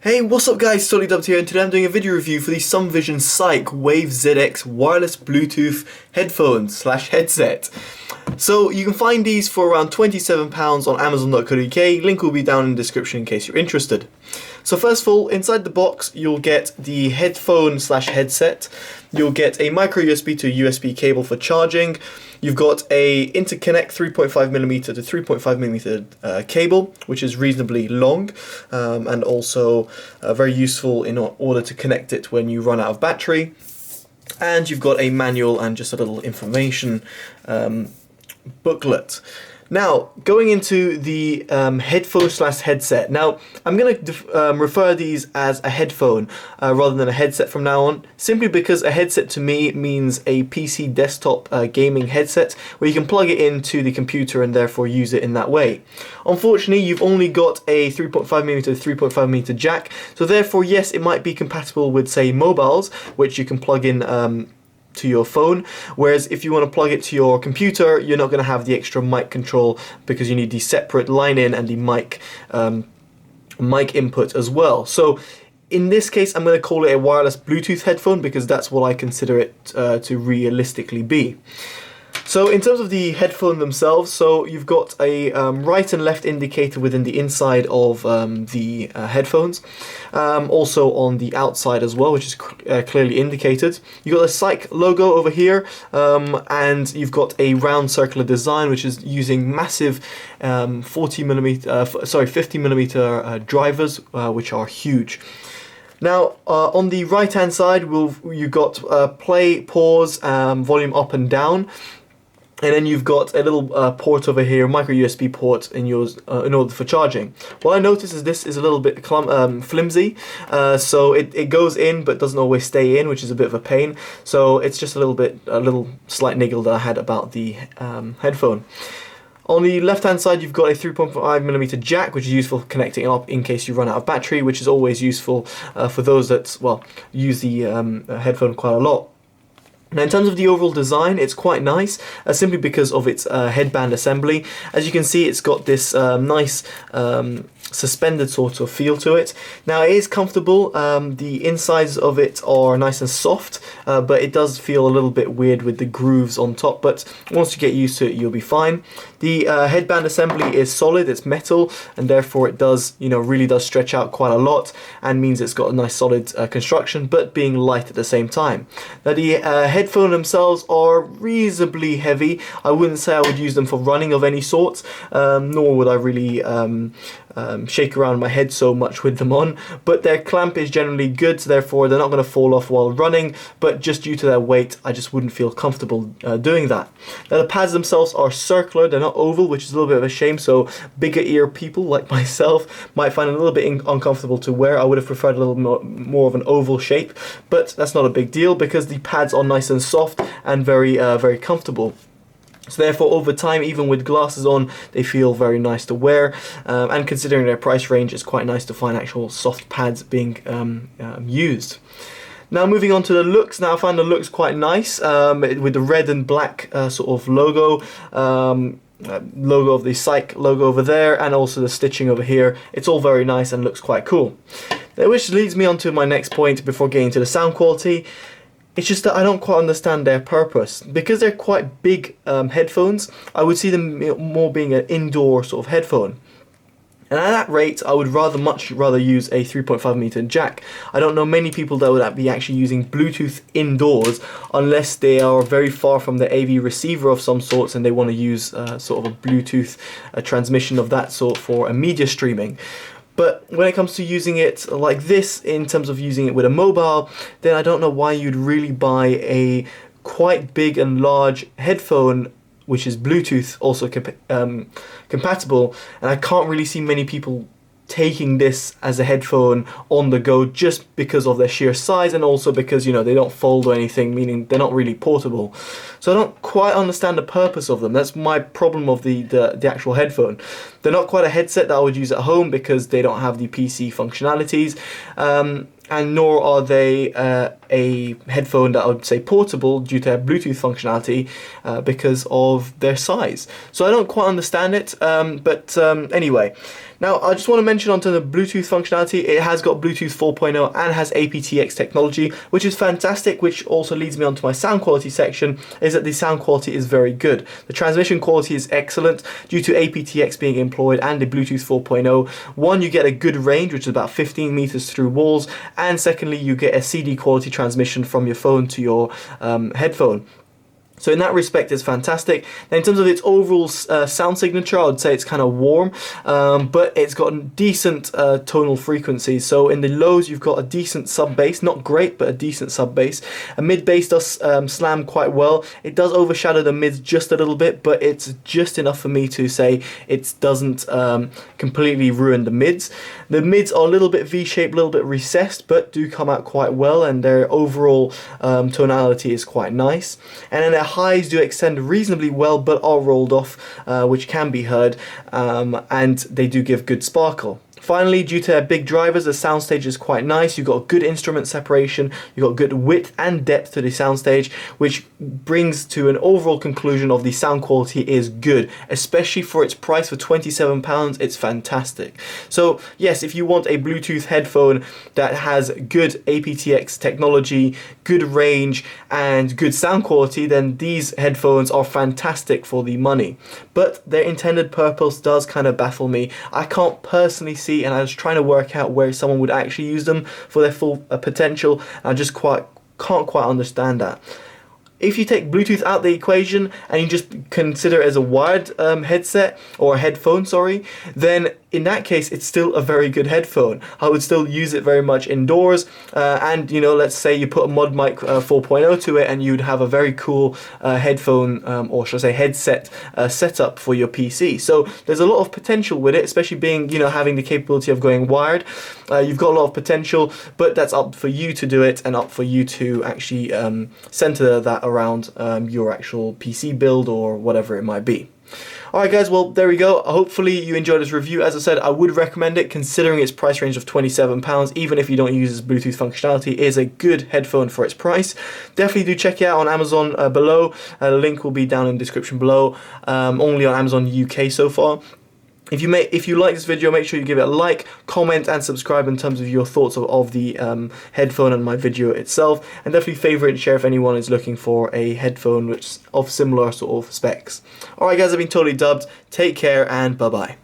Hey, what's up guys, Totallydubbed here, and today I'm doing a video review for the Sumvision Psyc Wave ZX wireless Bluetooth headphones/headset. So you can find these for around £27 on Amazon.co.uk, link will be down in the description in case you're interested. So first of all, inside the box you'll get the headphone/headset, you'll get a micro USB to USB cable for charging, you've got a interconnect 3.5mm to 3.5mm cable, which is reasonably long and also very useful in order to connect it when you run out of battery. And you've got a manual and just a little information booklet. Now, going into the headphone/headset. Now, I'm going to refer these as a headphone rather than a headset from now on, simply because a headset to me means a PC desktop gaming headset where you can plug it into the computer and therefore use it in that way. Unfortunately, you've only got a 3.5mm to 3.5mm jack, so therefore, yes, it might be compatible with, say, mobiles, which you can plug in to your phone, whereas if you want to plug it to your computer, you're not going to have the extra mic control because you need the separate line in and the mic input as well. So in this case, I'm going to call it a wireless Bluetooth headphone because that's what I consider it to realistically be. So in terms of the headphone themselves, so you've got a right and left indicator within the inside of the headphones, also on the outside as well, which is clearly indicated. You've got a Psyc logo over here, and you've got a round circular design, which is using massive 50mm drivers, which are huge. Now, on the right hand side, you've got play, pause, volume up and down. And then you've got a little port over here, micro USB port in yours in order for charging. What I noticed is this is a little bit flimsy, so it goes in but doesn't always stay in, which is a bit of a pain. So it's just a little slight niggle that I had about the headphone. On the left hand side you've got a 3.5mm jack, which is useful for connecting up in case you run out of battery, which is always useful for those that, well, use the headphone quite a lot. Now in terms of the overall design, it's quite nice, simply because of its headband assembly. As you can see, it's got this nice suspended sort of feel to it. Now it is comfortable, the insides of it are nice and soft, but it does feel a little bit weird with the grooves on top, but once you get used to it you'll be fine. The headband assembly is solid, it's metal, and therefore it does, really does stretch out quite a lot and means it's got a nice solid construction, but being light at the same time. Now the headphones themselves are reasonably heavy. I wouldn't say I would use them for running of any sort, nor would I really shake around my head so much with them on, but their clamp is generally good, so therefore they're not going to fall off while running, but just due to their weight I just wouldn't feel comfortable doing that. Now the pads themselves are circular, they're not oval, which is a little bit of a shame, so bigger ear people like myself might find it a little bit uncomfortable to wear. I would have preferred a little more of an oval shape, but that's not a big deal because the pads are nice and soft and very comfortable. So therefore, over time, even with glasses on, they feel very nice to wear, and considering their price range, it's quite nice to find actual soft pads being used. Now moving on to the looks. Now I found the looks quite nice, with the red and black sort of logo. Logo of the Psyc logo over there, and also the stitching over here. It's all very nice and looks quite cool. Now, which leads me on to my next point before getting to the sound quality. It's just that I don't quite understand their purpose. Because they're quite big headphones, I would see them more being an indoor sort of headphone. And at that rate, I would much rather use a 3.5mm jack. I don't know many people that would be actually using Bluetooth indoors unless they are very far from the AV receiver of some sorts and they want to use sort of a Bluetooth transmission of that sort for a media streaming. But when it comes to using it like this, in terms of using it with a mobile, then I don't know why you'd really buy a quite big and large headphone which is Bluetooth also compatible, and I can't really see many people taking this as a headphone on the go just because of their sheer size, and also because they don't fold or anything, meaning they're not really portable. So I don't quite understand the purpose of them. That's my problem of the actual headphone. They're not quite a headset that I would use at home because they don't have the PC functionalities, and nor are they a headphone that I would say portable due to their Bluetooth functionality because of their size. So I don't quite understand it, but anyway. Now, I just want to mention onto the Bluetooth functionality, it has got Bluetooth 4.0 and has aptX technology, which is fantastic, which also leads me onto my sound quality section, is that the sound quality is very good. The transmission quality is excellent due to aptX being employed and the Bluetooth 4.0. One, you get a good range, which is about 15 meters through walls, and secondly, you get a CD quality transmission from your phone to your headphone. So in that respect, it's fantastic. Now, in terms of its overall sound signature, I would say it's kind of warm, but it's got decent tonal frequencies. So in the lows, you've got a decent sub bass, not great, but a decent sub bass. A mid bass does slam quite well. It does overshadow the mids just a little bit, but it's just enough for me to say it doesn't completely ruin the mids. The mids are a little bit V-shaped, a little bit recessed, but do come out quite well, and their overall tonality is quite nice. And then their highs do extend reasonably well, but are rolled off, which can be heard, and they do give good sparkle. Finally, due to their big drivers, the soundstage is quite nice. You've got good instrument separation, you've got good width and depth to the soundstage, which brings to an overall conclusion of the sound quality is good, especially for its price for £27. It's fantastic. So yes, if you want a Bluetooth headphone that has good aptX technology, good range, and good sound quality, then these headphones are fantastic for the money. But their intended purpose does kind of baffle me. I can't personally see, and I was trying to work out where someone would actually use them for their full potential. I just can't quite understand that. If you take Bluetooth out the equation and you just consider it as a wired headset, or a headphone, sorry, then in that case it's still a very good headphone. I would still use it very much indoors, and you know, let's say you put a Mod Mic 4.0 to it and you'd have a very cool headphone, or should I say headset setup for your PC. So there's a lot of potential with it, especially being, you know, having the capability of going wired. You've got a lot of potential, but that's up for you to do it and up for you to actually center that around your actual PC build or whatever it might be. Alright guys, well there we go. Hopefully you enjoyed this review. As I said, I would recommend it considering its price range of £27, even if you don't use its Bluetooth functionality. It is a good headphone for its price. Definitely do check it out on Amazon below. The link will be down in the description below. Only on Amazon UK so far. If you like this video, make sure you give it a like, comment, and subscribe in terms of your thoughts of the headphone and my video itself. And definitely favourite and share if anyone is looking for a headphone which of similar sort of specs. Alright guys, I've been totally dubbed. Take care and bye bye.